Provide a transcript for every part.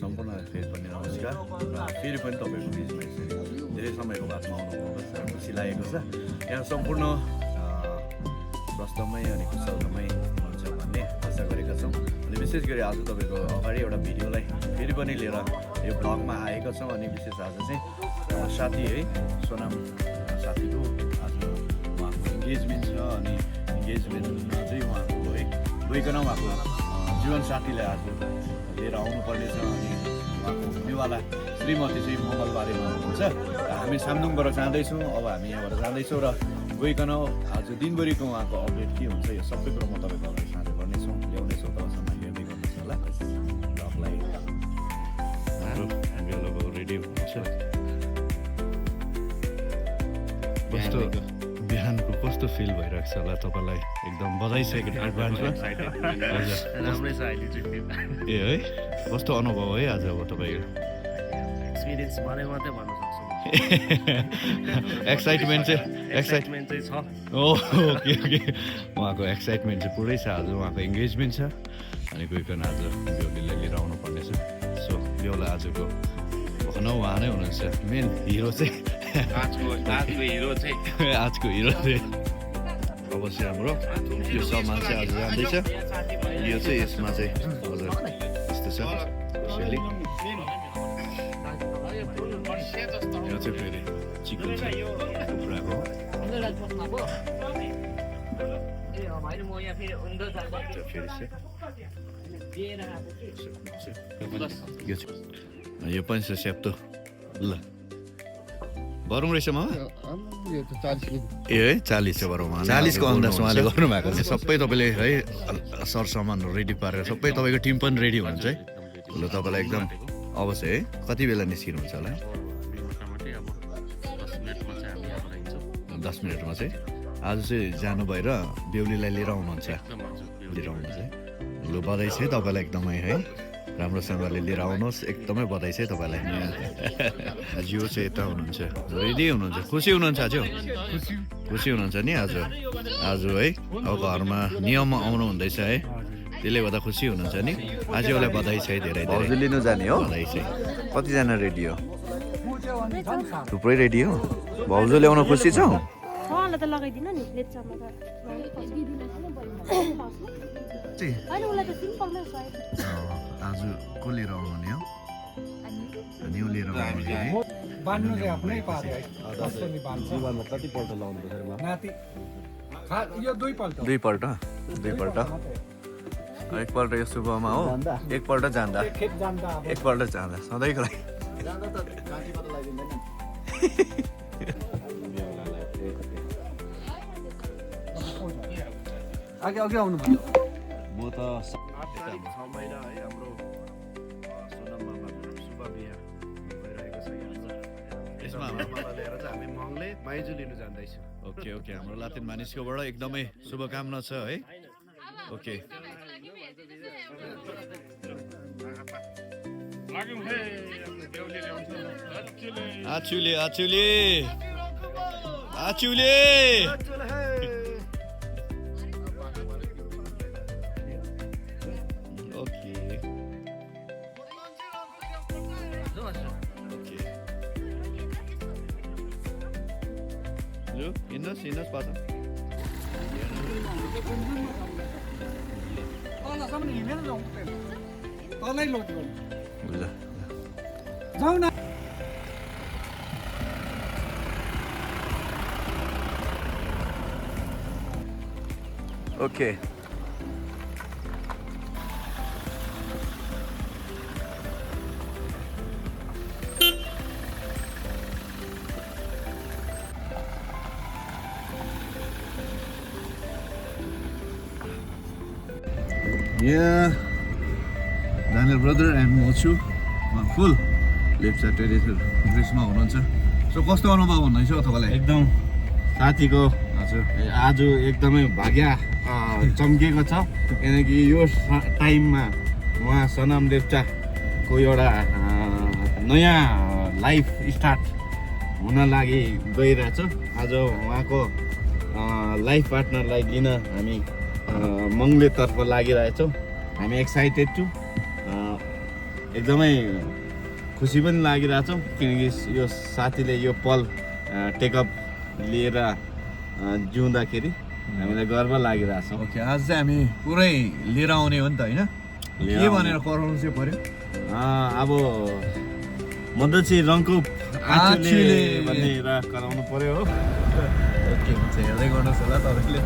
सम्पूर्ण फेरि पनि नमस्कार र फेरि पनि तपाईँको बिचमा यसरी धेरै समयको बादमा आउनुभएको छ खुसी लागेको छ यहाँ सम्पूर्ण स्वस्थमय अनि कुशलमय हुन्छ भन्ने आशा गरेका छौँ अनि विशेष गरी आज तपाईँको अगाडि एउटा भिडियोलाई फेरि पनि लिएर यो ब्लगमा आएका छौँ अनि विशेष आज चाहिँ साथी है सोनाम साथीको आज उहाँको इन्गेजमेन्ट छ अनि इन्गेजमेन्टमा चाहिँ उहाँको है गइकन उहाँको जीवनसाथीलाई आज लिएर आउनुपर्ने छ अनि उहाँको हुनेवाला श्रीमती चाहिँ मङ्गलबारेमा हुनुहुन्छ हामी सामदुङबाट जाँदैछौँ अब हामी यहाँबाट जाँदैछौँ र गइकन आज दिनभरिको उहाँको अपडेट के हुन्छ यो सबै कुरो म तपाईँको अगाडि साझा गर्नेछौँ ल्याउनेछौँ तबसम्म हेर्दै गर्नुहोस् होला ब्लगलाई रेडी हुन्छ कस्तो बिहानको कस्तो फिल भइरहेको छ होला तपाईँलाई एकदम बधाई छ एडभान्समा राम्रै छ अहिले चाहिँ ए है कस्तो अनुभव है आज अब तपाईँको एक्सपिरियन्स बारे मात्रै भन्न सक्छु एक्साइटमेन्ट चाहिँ एक्साइटमेन्ट चाहिँ छ ओके ओके उहाँको एक्साइटमेन्ट चाहिँ पुरै छ आज उहाँको इङ्गेजमेन्ट छ अनि गइकन आज बेहुलीलाई लिएर आउनु पर्नेछ सो बेहुला आजको भनौँ उहाँ नै हुनुहुन्छ मेन हिरो चाहिँ आजको हिरो चाहिँ आजको हिरो चाहिँ अवश्य हाम्रो यो सामान चाहिँ आज जाँदैछ यो चाहिँ यसमा चाहिँ हजुर यस्तो छ यसैले यो चाहिँ फेरि चिकन छ कुखुराको यो पनि छ स्याप्तो ल भरौँ रहेछ मामा ए है 40 छ भरौँ 40को अन्दाज उहाँले गर्नुभएको छ सबै तपाईँले है सरसामानहरू रेडी पारेर सबै तपाईँको टिम पनि रेडी हुनुहुन्छ है ल तपाईँलाई एकदम अवश्य है कति बेला निस्किनुहुन्छ होला 10 मिनटमा चाहिँ आज चाहिँ जानु भएर बेहुलीलाई लिएर आउनुहुन्छ है ल बधाई छ तपाईँलाई एकदमै है राम्रोसँगले लिएर आउनुहोस् एकदमै बधाई छ तपाईँलाई जियो चाहिँ यता हुनुहुन्छ रेडी हुनुहुन्छ खुसी हुनुहुन्छ आज खुसी हुनुहुन्छ नि आज है अब घरमा नियममा आउनु हुँदैछ है त्यसले गर्दा खुसी हुनुहुन्छ नि आज उसलाई बधाई छ धेरै भाउजू लिनु जाने हो बधाई छ कतिजना रेडी हो थुप्रै रेडी हो भाउजू ल्याउन खुसी छौ आज को लिएर आउनु हो न्यू लिएर आउनु है बान्नु चाहिँ आफ्नै पारे है कसरी बान्छ जीवनमा कतिपल्ट लाउनु पर्छ नाति यो दुईपल्ट एकपल्ट यो शुभमा हो एकपल्ट जाँदा खेत जान्दा एकपल्ट जाँदा सधैँको लागि अघि आउनु भयो म त 6 महिना है हाम्रो सोनाममा शुभ बिहा भइरहेको छ यसमा हाम्रो माला लिएर चाहिँ हामी मङले माइजु लिनु जाँदैछौँ ओके हाम्रो लातेन मानिसकोबाट एकदमै शुभकामना छ है ओके आचुले Innas patah. तलसम्म हिँडेर जाउँ तलै लोड गर्नु ल जाउँ न okay Yeah, Daniel brother and Mochu, full left side ड्रेसमा हुनुहुन्छ सो कस्तो अनुभव भन्नुहुन्छ तपाईँलाई एकदम साथीको हजुर आज एकदमै भाग्य चम्केको छ किनकि यो टाइममा उहाँ सनाम लेप्चाको एउटा नयाँ लाइफ स्टार्ट हुन लागि गइरहेछ आज उहाँको लाइफ पार्टनरलाई लिन हामी मङ्गलेतर्फ लागिरहेछौँ हामी एक्साइटेड छु एकदमै खुसी पनि लागिरहेछ किनकि यो साथीले यो पल टेकअप लिएर जिउँदाखेरि हामीलाई गर्व लागिरहेछ। ओके, आज चाहिँ हामी पुरै लिएर आउने हो नि त होइन? के भनेर कराउनु चाहिँ पर्यो? अब मधेसी रङको आँचुले भनेर कराउनु पर्यो हो। ओके, हुन्छ, हेर्दै गर्नुहोस् होला तपाईँले।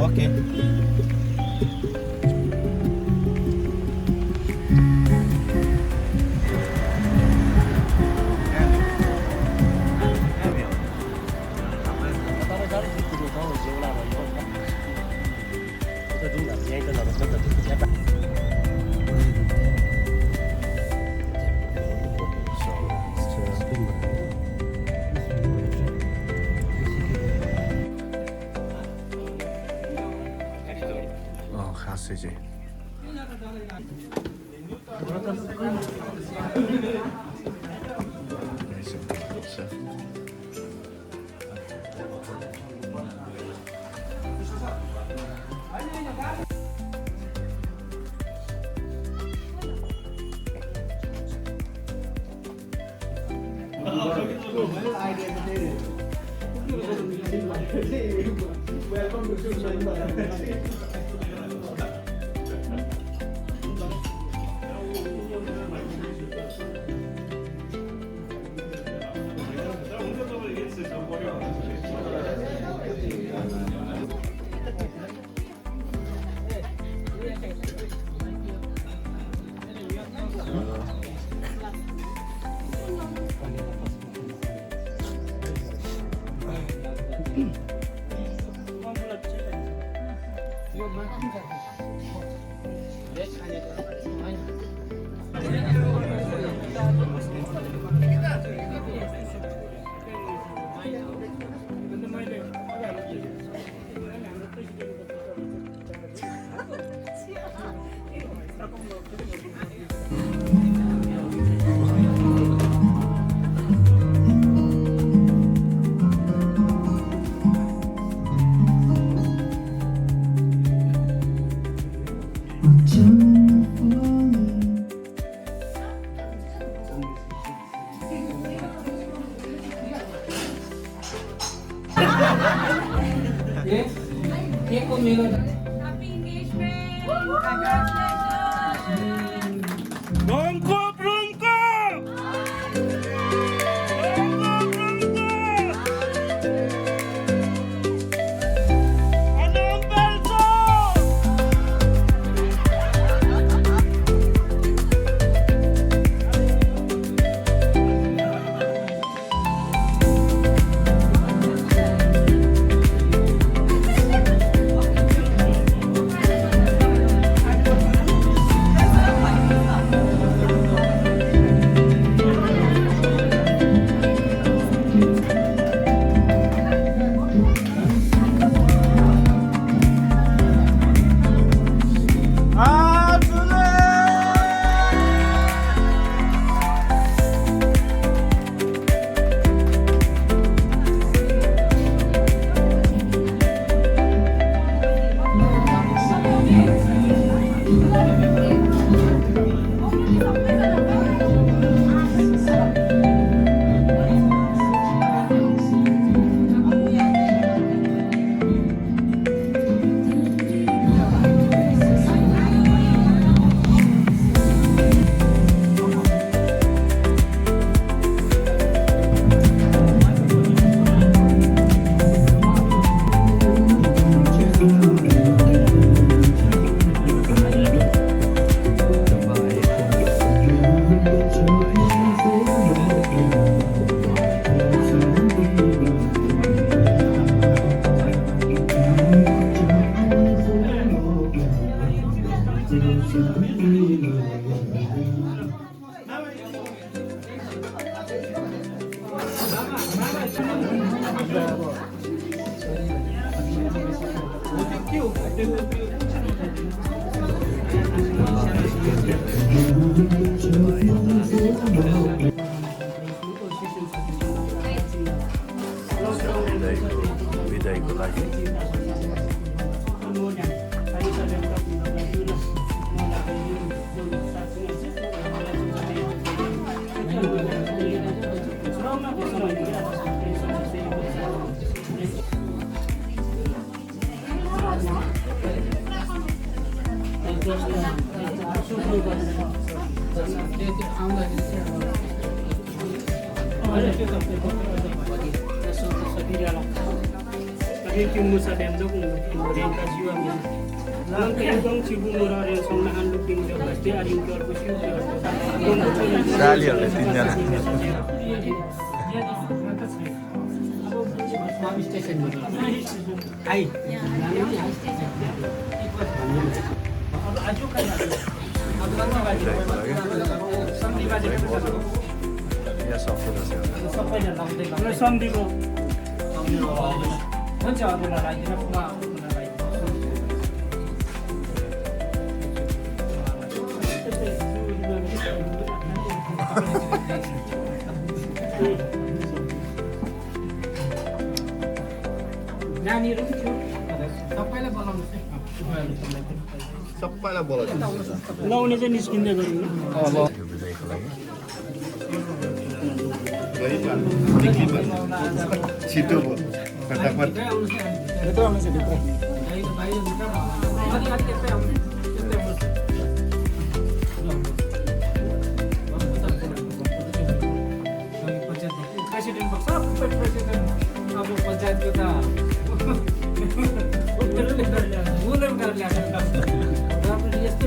ओके, खासै चाहिँ Happy engagement! Congratulations! विदाईको लागि सालीहरूले तिनजना सबैलाई बोलाउँछ लाउने चाहिँ निस्किँदै गऱ्यो विदाईको लागि छिटो फटाफट प्रेसिडेन्ट भएको सबै प्रेसिडेन्ट अब पञ्चायतको त यस्तो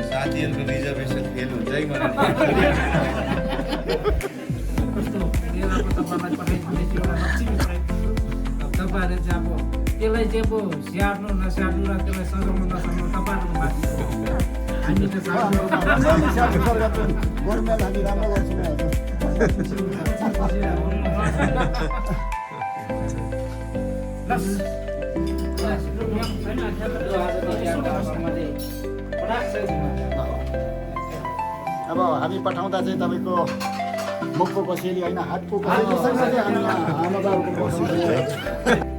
साथीहरूको रिजर्भेसन फेल हुन्छ है मलाई तपाईँहरूले चाहिँ अब त्यसलाई चाहिँ अब स्याहार्नु नस्याहार्नु र त्यसलाई सघाउनु नसघाउनु तपाईँहरूको बाँकी हामी त अब हामी पठाउँदा चाहिँ तपाईँको मुखको कोसेली होइन हातको कोसेली सँगसँगै हामी आमा बाबुको कोसेली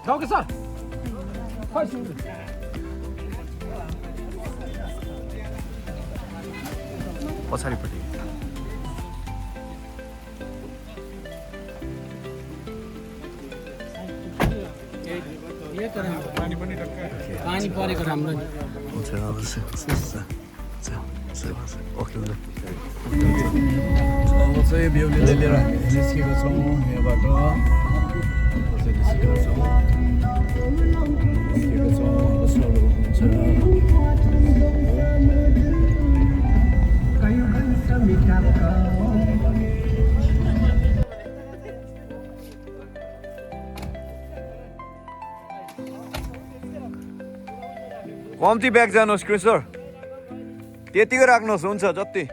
गाउँको सर पछाडिपट्टि पानी परेको राम्रो हुन्छ ओके अब चाहिँ बेहुलीलाई लिएर हामी निस्केको छौँ यहाँबाट निस्केको छौँ बस्नुहरू हुन्छ कम्ती ब्याग जानुहोस् क्रिसर त्यतिकै राख्नुहोस् हुन्छ जति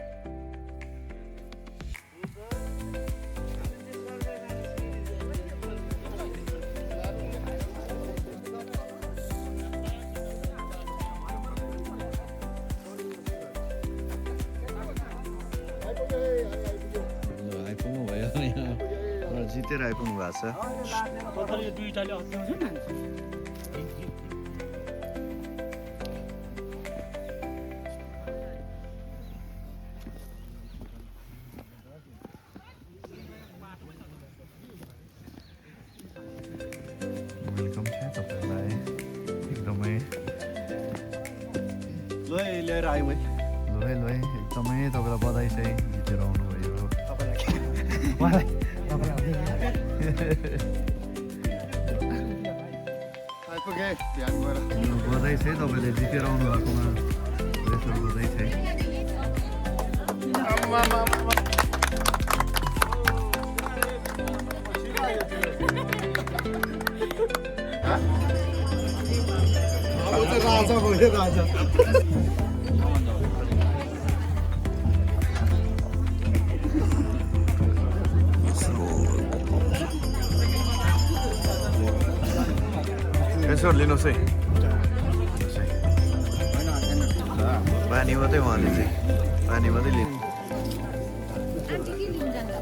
आइपुग्नु भयो यहाँ जितेर आइपुग्नु भएको छ दुईटाले हप्ताउँछ नि ल है ल्याएर आयो भाइ ल है एकदमै तपाईँलाई बधाई छ है जितेर आउनुभयो आइपुगे ध्यान गएर बधाई छ है तपाईँले जितेर आउनु भएकोमा रेसर बधाई छ है राजा भयो राजा यसो लिनुहोस् है पानी मात्रै उहाँले चाहिँ पानी मात्रै लिनु आन्टी के लिन जान्छ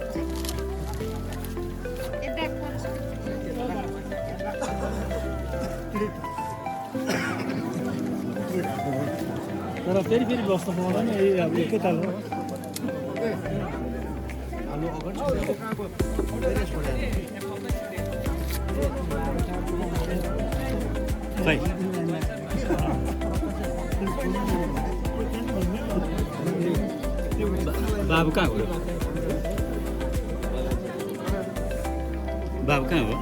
ए ब्याग पर्छ तर फेरि बस्नु पाउँदैन ए अब एकैताल हो खै बाबु कहाँ हो बाबु कहाँ हो